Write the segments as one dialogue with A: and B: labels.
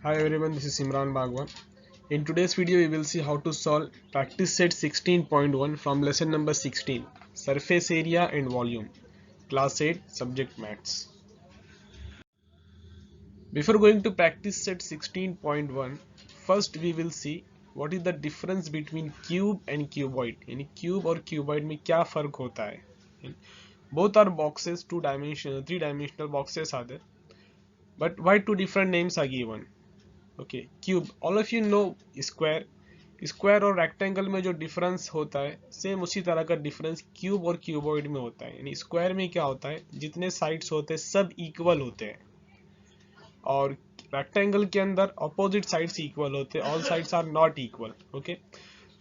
A: Hi everyone, this is Simran Bhagwan. In today's video, we will see how to solve practice set 16.1 from lesson number 16, surface area and volume, class 8, subject maths. Before going to practice set 16.1, first we will see what is the difference between cube and cuboid. यानी cube और cuboid में क्या फर्क होता है? Both are boxes, three-dimensional boxes are there, but why two different names are given? Okay, cube, all of you know square और rectangle में जो डिफरेंस होता है सेम उसी तरह का डिफरेंस क्यूब और क्यूबॉइड में होता है। यानी स्क्वायर में क्या होता है, जितने साइड्स होते हैं सब इक्वल होते हैं और रेक्टेंगल के अंदर अपोजिट साइड्स इक्वल होते हैं, all sides are not equal. Okay,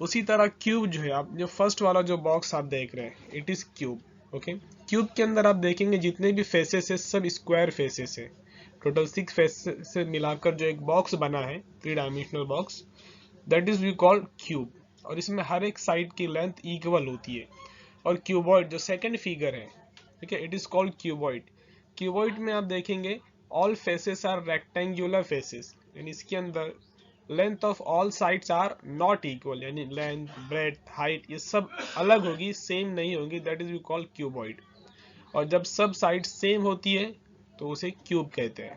A: उसी तरह क्यूब जो है, आप जो फर्स्ट वाला जो बॉक्स आप देख रहे हैं it is cube. Okay, cube के अंदर आप देखेंगे जितने भी फेसेस है सब स्क्वायर फेसेस है। टोटल 6 फेसेस से मिलाकर जो एक बॉक्स बना है, 3 dimensional box, that is we called cube. और इसमें हर एक साइड की लेंथ इक्वल होती है। और क्यूबॉइड जो सेकंड फिगर है, ठीक है, it is called cuboid. Cuboid में आप देखेंगे all faces are rectangular faces, यानी इसके अंदर length of all sides are not equal, यानी लेंथ, ब्रेड्थ, हाइट ये सब अलग होगी, सेम नहीं होगी, that is we call cuboid. और जब सब साइड सेम होती है तो उसे क्यूब कहते हैं।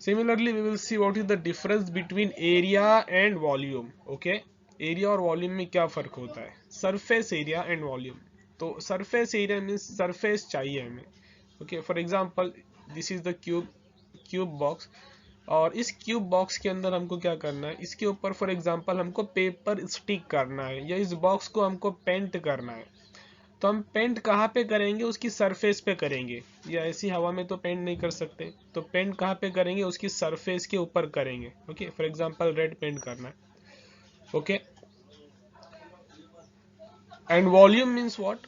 A: Similarly, we will see what is the difference between area and volume. Okay, area और वॉल्यूम में क्या फर्क होता है? Surface area and volume. तो सरफेस एरिया मीन्स सरफेस चाहिए हमें। Okay, for example this is the cube box, और इस क्यूब बॉक्स के अंदर हमको क्या करना है, इसके ऊपर फॉर एग्जांपल हमको पेपर स्टिक करना है या इस बॉक्स को हमको पेंट करना है। तो हम पेंट कहाँ पे करेंगे, उसकी सरफेस पे करेंगे, या ऐसी हवा में तो पेंट नहीं कर सकते। तो पेंट कहाँ पे करेंगे, उसकी सरफेस के ऊपर करेंगे। Okay, for example red paint करना है। Okay, and volume means what?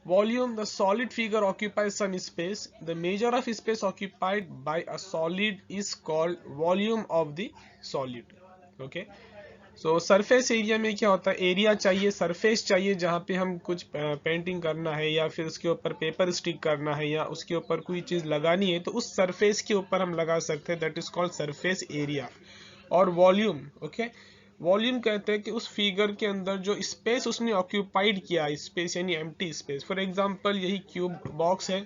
A: Volume, the solid figure occupies some space. The measure of space occupied by a solid is called volume of the solid. Okay. So surface area में क्या होता है, area चाहिए, surface चाहिए जहाँ पे हम कुछ पेंटिंग करना है या फिर उसके ऊपर पेपर स्टिक करना है या उसके ऊपर कोई चीज़ लगानी है, तो उस सरफेस के ऊपर हम लगा सकते हैं, that is called surface area. और वॉल्यूम, ओके, वॉल्यूम कहते हैं कि उस फिगर के अंदर जो स्पेस उसने ऑक्यूपाइड किया, स्पेस यानी एम्प्टी स्पेस। फॉर एग्जांपल यही क्यूब बॉक्स है,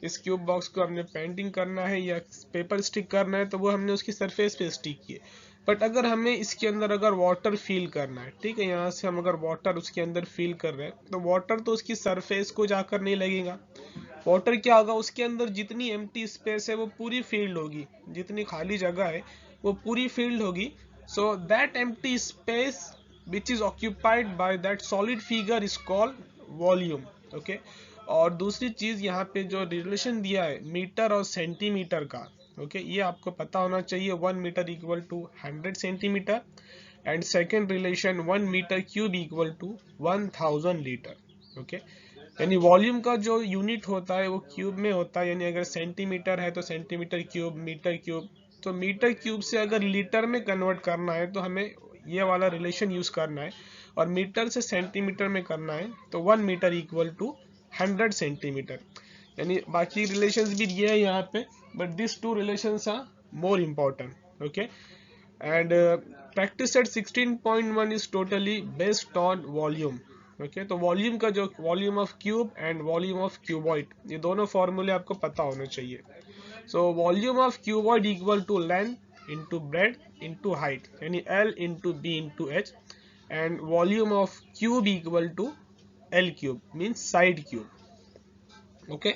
A: इस क्यूब बॉक्स को हमने पेंटिंग करना है या पेपर स्टिक करना है तो वो हमने उसकी सरफेस पे स्टिक किए। बट अगर हमें इसके अंदर अगर वाटर फील करना है, ठीक है, यहाँ से हम अगर वाटर उसके अंदर फील कर रहे हैं तो वाटर तो उसकी सरफेस को जाकर नहीं लगेगा। वाटर क्या होगा, उसके अंदर जितनी एम्प्टी स्पेस है वो पूरी फील्ड होगी, जितनी खाली जगह है वो पूरी फील्ड होगी। So that empty space which is occupied by that solid figure is called volume. Okay, और दूसरी चीज यहाँ पे जो रिलेशन दिया है मीटर और सेंटीमीटर का, ओके, ये आपको पता होना चाहिए। 1 metre equal to 100 centimetre and second relation 1 metre cube equal to 1000 litre. Okay, यानी वॉल्यूम का जो यूनिट होता है वो क्यूब में होता है, यानी अगर सेंटीमीटर है तो सेंटीमीटर क्यूब, मीटर क्यूब। तो मीटर क्यूब से अगर लीटर में कन्वर्ट करना है तो हमें ये वाला रिलेशन यूज करना है, और मीटर से सेंटीमीटर में करना है तो 1 मीटर इक्वल टू 100 सेंटीमीटर। यानी बाकी रिलेशंस भी दिए हैं यहाँ पे, but this two relations are more important. Okay, and practice set 16.1 is totally based on volume. Okay, तो वॉल्यूम का जो volume of cube and volume of cuboid, ये दोनों फॉर्मूले आपको पता होने चाहिए। So volume of cuboid equal to length into breadth into height, यानी L into B into H, and volume of cube equal to L cube means side cube. Okay,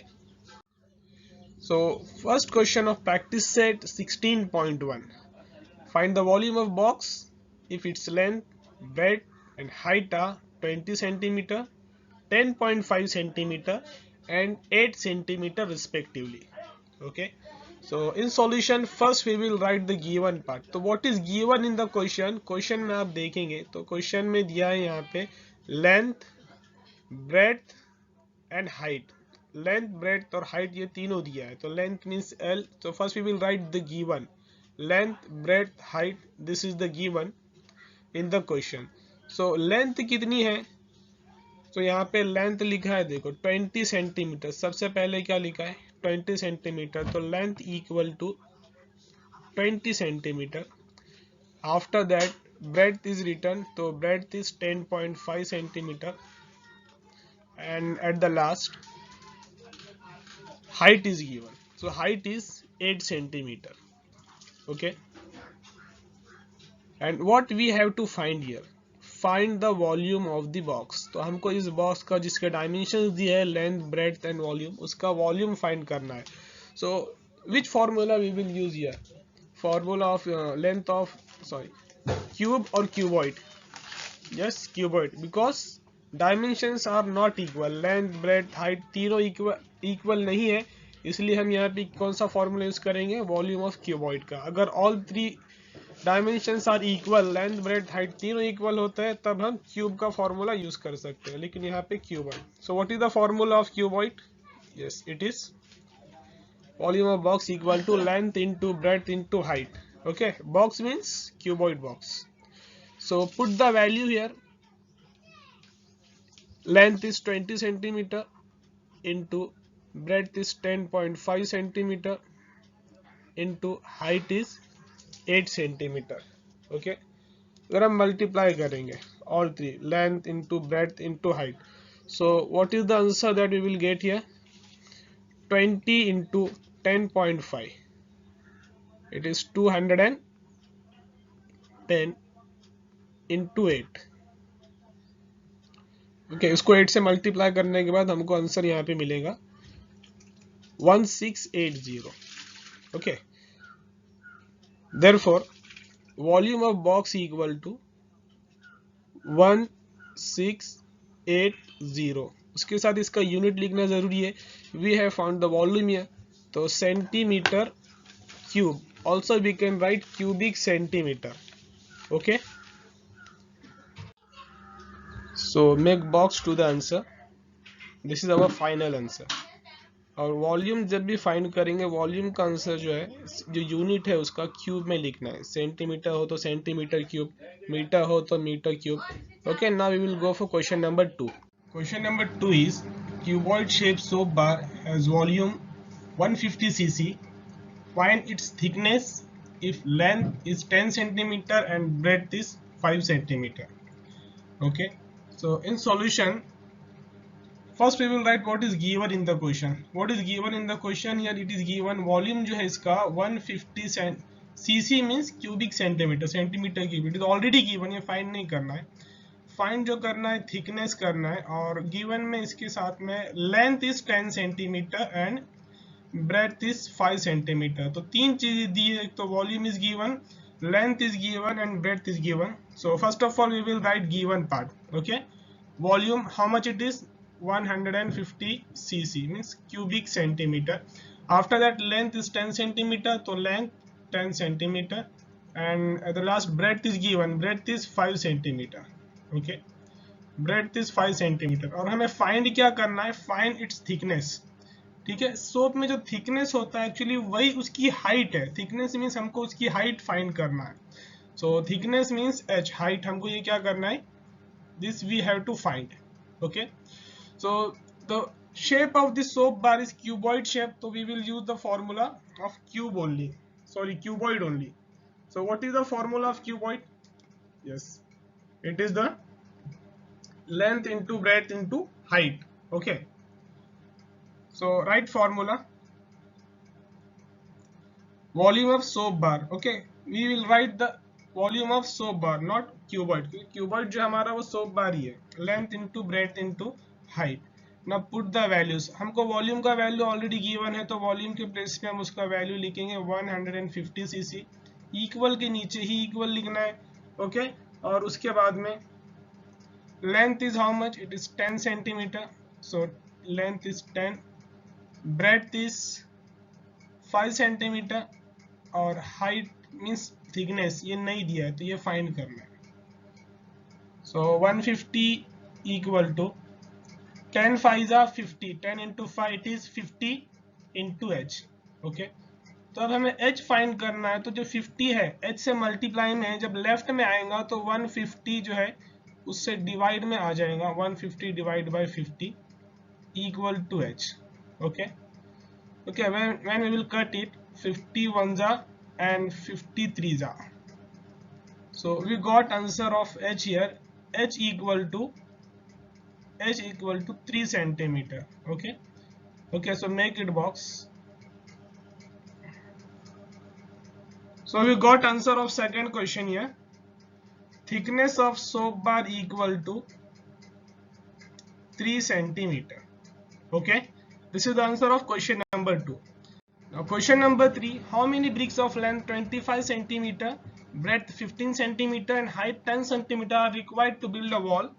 A: so first question of practice set 16.1, find the volume of box if its length, breadth and height are 20 centimeter, 10.5 centimeter and 8 centimeter respectively. Okay, so in solution first we will write the given part. तो what is given in the question में आप देखेंगे तो question में दिया है यहाँ पे length, breadth and height. Length, breadth और हाइट ये तीनों दिया है। तो लेंथ मीन्स L, तो first we will write the given length, breadth, height, this is the given in the question. So length कितनी है, तो यहाँ पे लेंथ लिखा है, देखो 20 सेंटीमीटर। सबसे पहले क्या लिखा है 20 सेंटीमीटर, तो length equal to 20 centimeter. After that breadth is written, so breadth is 10.5 centimeter, and at the last height is given, so height is 8 centimeter. Okay, and what we have to find here, find the volume of the box. तो हमको इस box का जिसके dimensions दिए है, length, breadth and volume, उसका volume find करना है. So which formula we will use here? Formula of length of, sorry, cube or cuboid? Yes, cuboid, because dimensions are not equal, length, breadth, height तीनों equal नहीं है, इसलिए हम यहाँ पे कौन सा फॉर्मूला यूज करेंगे, वॉल्यूम ऑफ क्यूबॉइड का. अगर all three dimensions are equal, length, breadth, height तीनों इक्वल होता है, तब हम क्यूब का फॉर्मूला यूज कर सकते हैं, लेकिन यहाँ पे cuboid. So what is the formula of cuboid? Yes, it is volume of box equal to length into breadth into height. Okay, box means cuboid box. So put the value here. Length is 20 centimeter into breadth is 10.5 centimeter into height is 8 centimeter. Okay, अगर हम multiply करेंगे all three, length into breadth into height, so what is the answer that we will get here? 20 into 10.5, it is 210 into 8. Okay, इसको 8 से multiply करने के बाद हमको answer यहाँ पे मिलेगा 1680. Okay, therefore volume of box equal to 1680. उसके साथ इसका यूनिट लिखना जरूरी है. We have found the volume here, तो centimetre cube, also we can write cubic centimeter. Okay, so make box to the answer. This is our final answer. और volume जब भी फाइंड करेंगे, वॉल्यूम का आंसर जो है, जो यूनिट है उसका क्यूब में लिखना है. सेंटीमीटर हो तो सेंटीमीटर क्यूब, मीटर हो तो metre cube. Okay, now we will go for question number 2. Question number 2 is cuboid shaped soap bar has volume 150 cc. Find its thickness if length is 10 centimeter and breadth is 5 centimeter. Okay, so in solution, first we will write what is given in the question. What is given in the question? Here it is given volume जो है इसका 150 cc means cubic centimeter, centimeter cube. It is already given, ये find नहीं करना है. Find जो करना है थिकनेस करना है, और गिवन में इसके साथ में length is 10 centimetre and breadth is 5 centimetre. तो तीन चीजें दी है, तो volume is given, length is given and breadth is given. So first of all we will write given part. Okay, volume how much it is 150 cc means cubic centimeter. After that length is 10 centimeter, so length 10 centimeter, and at the last breadth is given, breadth is 5 centimeter. Okay, breadth is 5 centimetre. और हमें find क्या करना है, find its thickness. ठीक है, soap में जो thickness होता है एक्चुअली वही उसकी हाइट है. थिकनेस मीन्स हमको उसकी हाइट फाइंड करना है. So thickness means h, height हमको ये क्या करना है, this we have to find. Okay, so the shape of this soap bar is cuboid shape, तो we will use the formula of cube only, sorry cuboid only. So what is the formula of cuboid? Yes, it is the length into breadth into height. Okay, so write formula. Volume of soap bar. Okay, we will write the volume of soap bar, not cuboid. Cuboid जो हमारा वो soap bar ही है. Length into breadth into height. Now put the values. हमको volume का value already given है, तो volume के place पे हम उसका वैल्यू लिखेंगे 150 cc. इक्वल के नीचे ही इक्वल लिखना है. ओके, और उसके बाद में length is how much? It is 10 centimeter, so length is 10, breadth is 5 centimeter, और height means thickness ये नहीं दिया है, तो ये फाइंड करना है. So 150 equal to 10 5 are 50, 10 into 5 it is 50 into h. Okay, तो अब हमें h फाइंड करना है, तो जो 50 है h से मल्टीप्लाई में है, जब लेफ्ट में आएगा तो 150 जो है उससे डिवाइड में आ जाएगा, 150 divide by 50 equal to h. Okay, okay, when we will cut it, 50 1 जा and 53 जा. So we got answer of h here. h equal to 3 centimeter. Okay, so make it box. So we got answer of second question here. Thickness of soap bar equal to 3 centimeter. Okay, this is the answer of question number 2. Now question number 3, how many bricks of length 25 centimeter, breadth 15 centimeter and height 10 centimeter are required to build a wall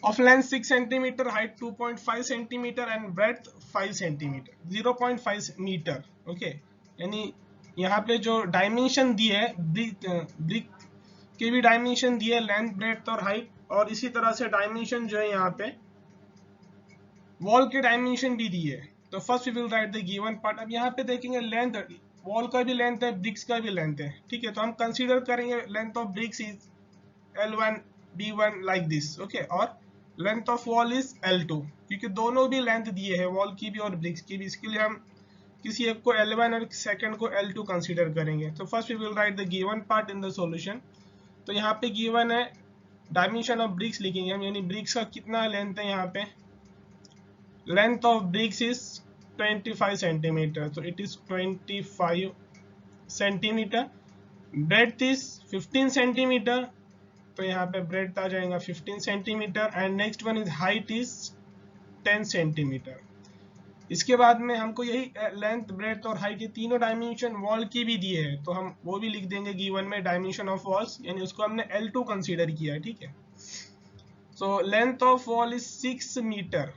A: of length 6 centimeter, height 2.5 centimeter and breadth 5 centimeter, 0.5 metre. Okay, यानी यहाँ पे जो dimension दिए है brick के भी dimension दिए, length breadth और हाइट, और इसी तरह से डायमेंशन जो है यहाँ पे वॉल के डायमेंशन भी दिए है. तो first we will write the given part. अब यहाँ पे देखेंगे लेंथ, वॉल का भी लेंथ है, ब्रिक्स का भी लेंथ है. ठीक है, तो हम कंसीडर करेंगे length of bricks is L1 B1 like this. Okay, और length of wall is L2, क्योंकि दोनों भी लेंथ दिए है, वॉल की भी और ब्रिक्स की भी. इसके लिए हम किसी एक को L1 और सेकंड को L2 कंसीडर करेंगे. तो first we will write the given part in the solution. तो यहाँ पे गिवन है डायमेंशन ऑफ ब्रिक्स लिखेंगे हम, यानी ब्रिक्स का कितना लेंथ है. यहाँ पे length of bricks is 25 centimetre, तो it is 25 centimetre. Breadth is 15 centimetre, तो यहाँ पे ब्रेड्थ आ जाएगा 15 centimetre. And next one is height is 10 centimetre. इसके बाद में हमको यही लेंथ ब्रेड्थ और हाइट, ये तीनों डायमेंशन वॉल की भी दिए हैं, तो हम वो भी लिख देंगे गिवन में डायमेंशन ऑफ वॉल्स, यानी उसको हमने L2 कंसीडर किया है. ठीक है, so length of wall is 6 metre,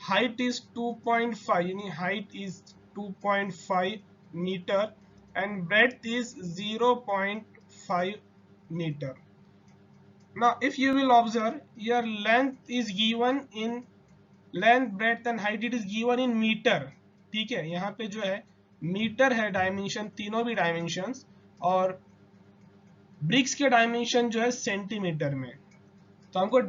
A: height is 2.5, यानी height is 2.5 metre and breadth is 0.5 meter. Now if you will observe, your length is given in length, breadth and height, it is given in meter. ठीक है, यहाँ पे जो है metre है dimension, तीनों भी डायमेंशंस, और ब्रिक्स के डायमेंशन जो है सेंटीमीटर में. तो हमको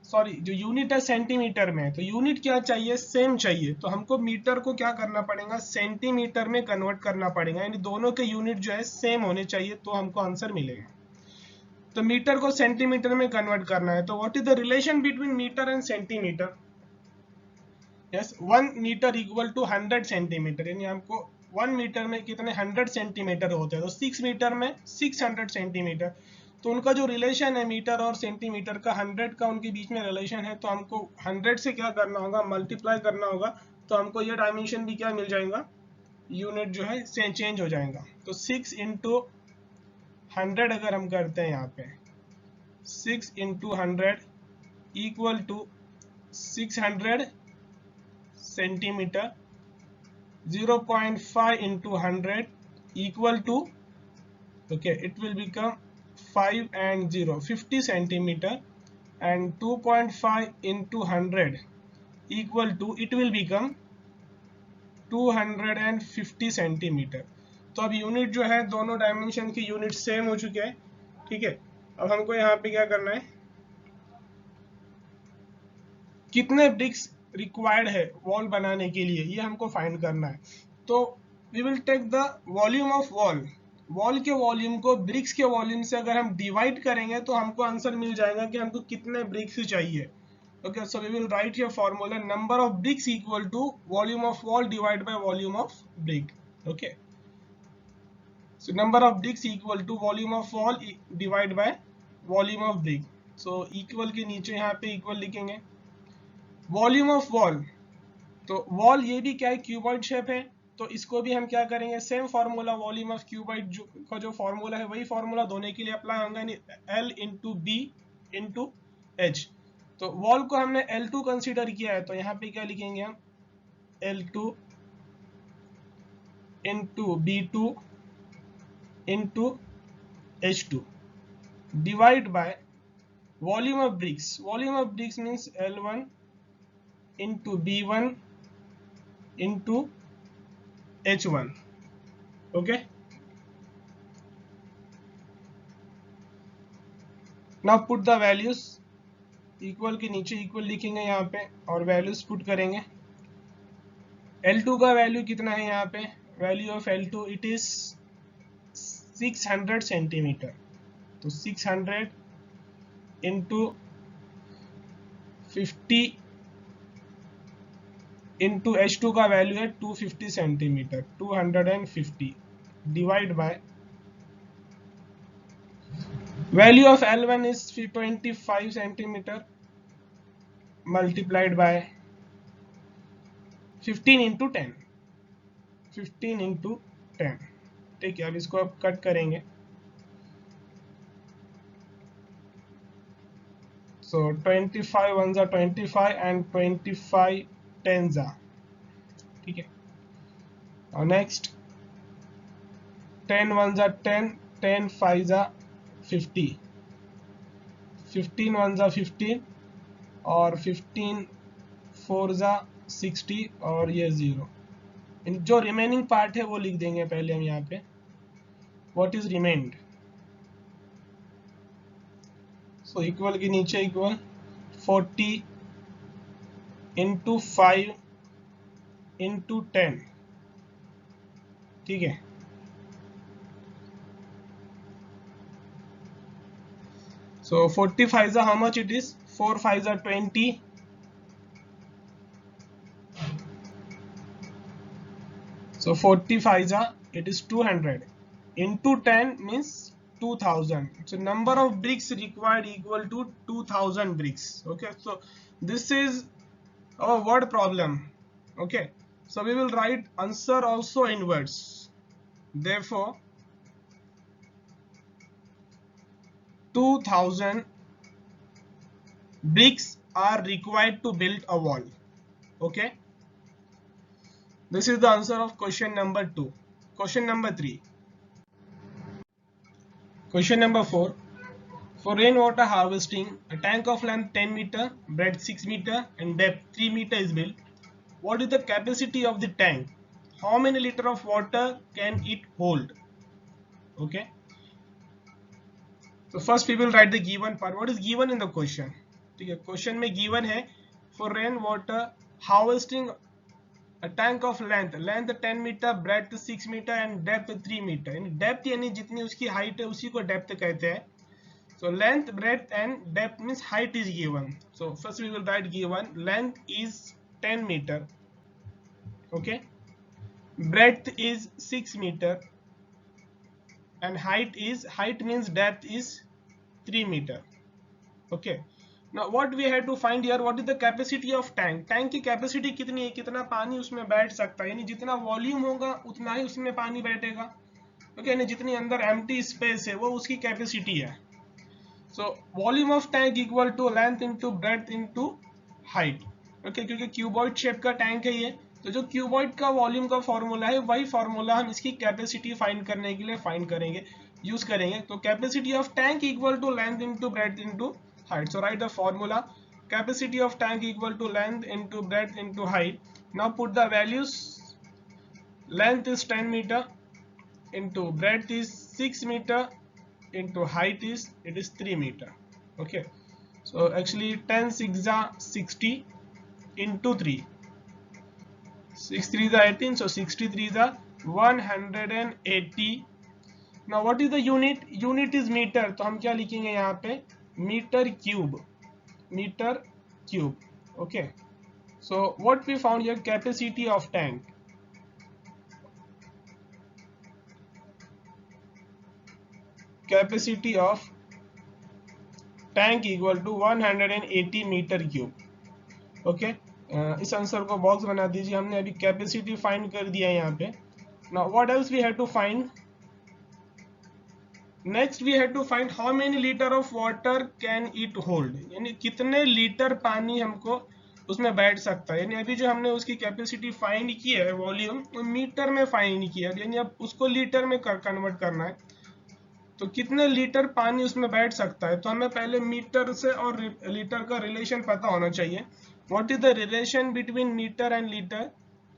A: सॉरी, जो यूनिट है सेंटीमीटर में, तो यूनिट क्या चाहिए, सेम चाहिए. तो हमको मीटर को क्या करना पड़ेगा, सेंटीमीटर में कन्वर्ट करना पड़ेगा, यानी दोनों के यूनिट जो है सेम होने चाहिए, तो हमको आंसर मिलेगा. तो मीटर को सेंटीमीटर में कन्वर्ट करना है. तो what is the relation between metre and centimetre. Yes, 1 metre equal to 100 centimetre, यानी हमको 1 मीटर में कितने 100 सेंटीमीटर होते हैं, तो 6 मीटर में 600 सेंटीमीटर. तो उनका जो रिलेशन है मीटर और सेंटीमीटर का, 100 का उनके बीच में रिलेशन है. तो हमको 100 से क्या करना होगा, मल्टीप्लाई करना होगा. तो हमको ये डायमेंशन भी क्या मिल जाएगा, यूनिट जो है चेंज हो जाएगा. तो 6 इंटू 100 अगर हम करते हैं यहाँ पे, 6 into 100 equal to 600 centimetre. 0.5 into 100 equal to, okay, it will become 5 and 0 50 centimetre. And 2.5 into 100 equal to, it will become 250 centimetre. तो अब यूनिट जो है, दोनों डायमेंशन की यूनिट सेम हो चुके हैं. ठीक है, अब हमको यहाँ पे क्या करना है, कितने ब्रिक्स रिक्वायर्ड है वॉल बनाने के लिए, ये हमको फाइंड करना है. तो we will take the volume of wall. Wall के वॉल्यूम को ब्रिक्स के वॉल्यूम से अगर हम डिवाइड करेंगे तो हमको आंसर मिल जाएगा कि हमको कितने ब्रिक्स चाहिए. Okay, so we will write here formula, number of bricks equal to volume of wall divide by volume of brick. Okay, so number of bricks equal to volume of wall divided by volume of brick. so equal के नीचे यहाँ पे equal लिखेंगे. volume of wall, तो wall ये भी क्या है, क्यूबॉइड शेप है, तो इसको भी हम क्या करेंगे, same formula, volume of cuboid का जो फार्मूला है वही फार्मूला दोनों के लिए अप्लाई होगा, यानी L into B into H. तो वॉल को हमने L2 कंसीडर किया है, तो यहाँ पे क्या लिखेंगे हम, L2 into B2 into H2 divide by volume of bricks. Volume of bricks means L1 into B1 into H1. Okay, now put the values. Equal के नीचे इक्वल लिखेंगे यहाँ पे और वैल्यूज पुट करेंगे. L2 का वैल्यू कितना है यहाँ पे, value of L2 it is 600 centimetre. तो 600 इंटू 50 इंटू H2 का वैल्यू है 250 centimetre, 250 divide by value of L1 is 25 centimeter multiplied by 15 into 10, 15 into 10। ठीक है, अब इसको अब कट करेंगे। सो 25 1 जा 25 एंड 25 10 जा, ठीक है। और नेक्स्ट 10 1 जा 10, 10 5 जा 50, 15 1 जा 15 और 15 4 जा 60 और ये 0। जो रिमेनिंग पार्ट है वो लिख देंगे पहले हम यहाँ पे, what is remained. So equal के नीचे इक्वल 40 इंटू 5 इंटू 10, ठीक है। सो 45 जा हाउ मच इट इज, 4 5 जा 20, so 45 ja it is 200 into 10 means 2000, so number of bricks required equal to 2000 bricks, okay। So this is our word problem, okay। So we will write answer also in words, therefore 2000 bricks are required to build a wall, okay। This is the answer of question number 2. Question number 3. Question number 4. For rainwater harvesting, a tank of length 10 meter, breadth 6 meter and depth 3 meter is built. What is the capacity of the tank? How many liter of water can it hold? Okay. So first we will write the given part. What is given in the question? ठीक है, question में given है for rainwater harvesting a tank of length 10 meter, breadth 6 meter and depth 3 meter। यानी depth यानी जितनी उसकी height है उसी को डेप्थ कहते हैं। So length, breadth and depth means height is given. So first we will write given length is 10 meter, okay, breadth is 6 meter and height means depth is 3 meter, okay। Now what we have to find here, what is the capacity of tank। Tank की capacity कितनी है, कितना पानी उसमें बैठ सकता है, यानी जितना वॉल्यूम होगा उतना ही उसमें पानी बैठेगा, ओके। यानी जितनी अंदर एम्प्टी स्पेस है वो उसकी कैपेसिटी है। So volume of tank equal to length into breadth into height, okay, क्योंकि क्यूबॉइड शेप का टैंक है ये, तो जो क्यूबॉइड का वॉल्यूम का फॉर्मूला है वही फॉर्मूला हम इसकी कैपेसिटी फाइंड करने के लिए फाइंड करेंगे, यूज करेंगे। तो capacity of tank equal to length into breadth into height। So write the formula, capacity of tank equal to length into breadth into height। Now put the values, length is 10 meter into breadth is 6 meter into height is 3 meter, okay। So actually 10 6 are 60 into 3, 6 3 are 18, so 63 are 180। Now what is the unit, unit is meter, तो हम क्या लिखेंगे यहाँ पे, metre cube, metre cube, okay। So what we found here, capacity of tank, capacity of tank equal to 180 metre cube, okay। इस answer को box बना दीजिए, हमने अभी कैपेसिटी फाइंड कर दिया है यहाँ पे। Now what else we have to find, next we have to find how many litre of water can it hold, यानी कितने लीटर पानी हमको उसमें बैठ सकता है। यानी अभी जो हमने उसकी कैपेसिटी फाइंड की है वॉल्यूम, वो मीटर में फाइंड किया है, यानी अब उसको लीटर में कन्वर्ट करना है। तो कितने लीटर पानी उसमें बैठ सकता है, तो हमें पहले मीटर से और लीटर का रिलेशन पता होना चाहिए। What is the relation between metre and litre,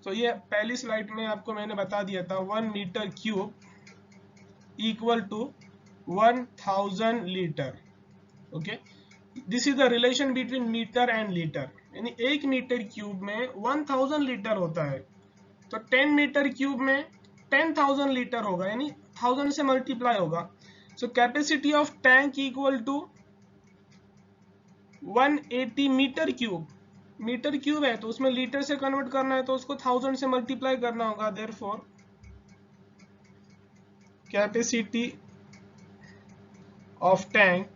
A: तो ये पहली स्लाइड में आपको मैंने बता दिया था, 1 metre cube equal to 1000 litre, okay. This is the relation between metre and litre, यानी 1 मीटर क्यूब में 1000 लीटर होता है। तो 10 मीटर क्यूब में 10,000 लीटर होगा, यानी 1000 से मल्टीप्लाई होगा। So capacity of tank equal to 180 metre cube. Metre cube है तो उसमें लीटर से कन्वर्ट करना है तो उसको 1000 से मल्टीप्लाई करना होगा। Therefore capacity of tank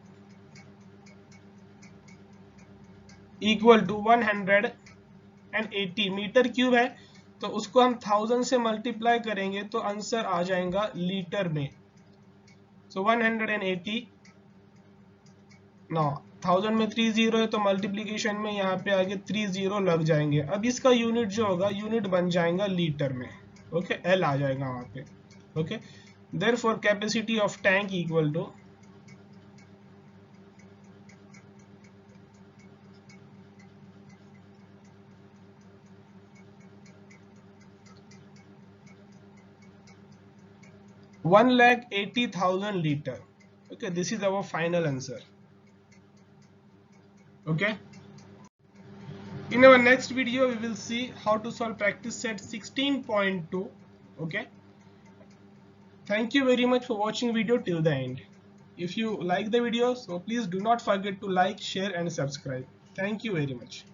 A: equal to 180 metre cube है तो उसको हम 1000 से मल्टीप्लाई करेंगे तो आंसर आ जाएगा लीटर में। सो 180 नौ 1000 में 3 जीरो है तो मल्टीप्लीकेशन में यहाँ पे आगे 3 जीरो लग जाएंगे। अब इसका यूनिट जो होगा यूनिट बन जाएगा लीटर में। ओके, एल आ जाएगा वहां पे। Okay, therefore capacity of tank equal to 1,80,000 liter. Okay, this is our final answer. Okay, in our next video we will see how to solve practice set 16.2. Okay, thank you very much for watching video till the end. If you like the video, so please do not forget to like, share and subscribe. Thank you very much.